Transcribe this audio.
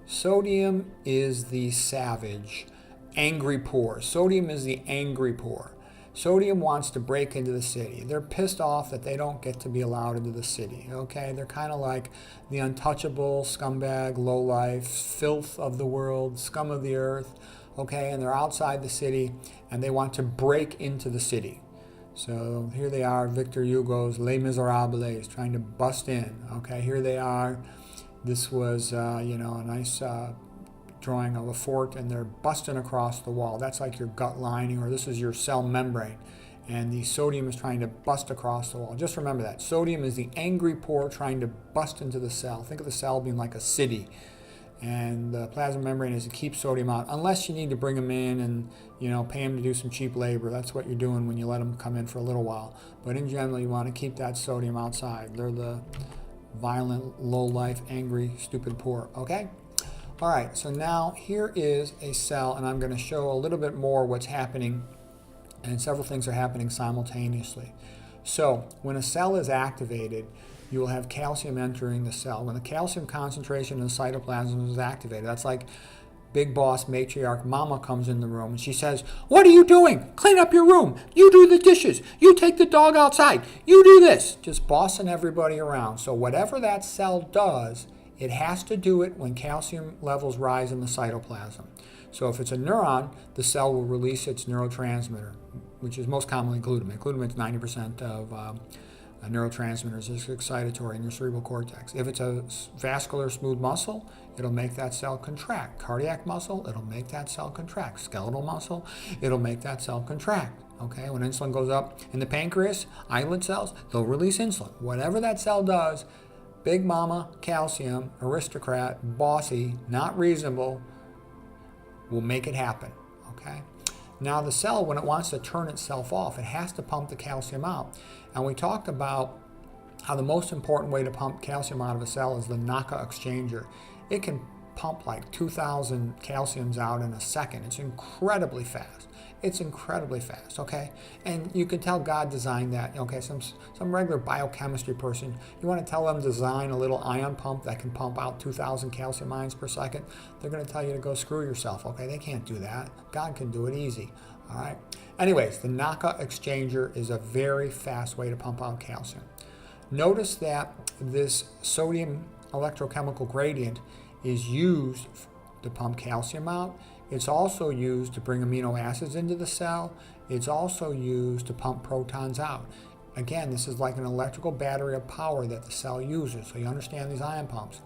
Sodium is the savage, angry poor. Sodium is the angry poor. Sodium wants to break into the city. They're pissed off that they don't get to be allowed into the city. Okay, they're kind of like the untouchable, scumbag, lowlife, filth of the world, scum of the earth. Okay, and they're outside the city and they want to break into the city. So here they are, Victor Hugo's Les Miserables, trying to bust in. Okay, here they are. This was, a nice drawing of a fort, and they're busting across the wall. That's like your gut lining, or this is your cell membrane. And the sodium is trying to bust across the wall. Just remember that. Sodium is the angry poor trying to bust into the cell. Think of the cell being like a city. And the plasma membrane is to keep sodium out, unless you need to bring them in and pay them to do some cheap labor. That's what you're doing when you let them come in for a little while. But in general, you want to keep that sodium outside. They're the violent, low-life, angry, stupid poor. Okay? All right, so now here is a cell, and I'm going to show a little bit more what's happening, and several things are happening simultaneously. So when a cell is activated, you will have calcium entering the cell. When the calcium concentration in the cytoplasm is activated, that's like big boss matriarch mama comes in the room and she says, "What are you doing? Clean up your room. You do the dishes. You take the dog outside. You do this." Just bossing everybody around. So whatever that cell does, it has to do it when calcium levels rise in the cytoplasm. So if it's a neuron, the cell will release its neurotransmitter, which is most commonly glutamate. Glutamate is 90% of neurotransmitters. It's excitatory in your cerebral cortex. If it's a vascular smooth muscle, it'll make that cell contract. Cardiac muscle, it'll make that cell contract. Skeletal muscle, it'll make that cell contract. Okay, when insulin goes up in the pancreas, islet cells, they'll release insulin. Whatever that cell does, big mama, calcium, aristocrat, bossy, not reasonable, will make it happen. Okay? Now the cell, when it wants to turn itself off, it has to pump the calcium out. And we talked about how the most important way to pump calcium out of a cell is the NACA exchanger. It can pump like 2,000 calciums out in a second. It's incredibly fast. It's incredibly fast, okay? And you can tell God designed that. Okay, some regular biochemistry person, you want to tell them design a little ion pump that can pump out 2,000 calcium ions per second, they're going to tell you to go screw yourself, okay? They can't do that. God can do it easy, all right? Anyways, the NACA exchanger is a very fast way to pump out calcium. Notice that this sodium electrochemical gradient is used to pump calcium out. It's also used to bring amino acids into the cell. It's also used to pump protons out. Again, this is like an electrical battery of power that the cell uses, so you understand these ion pumps.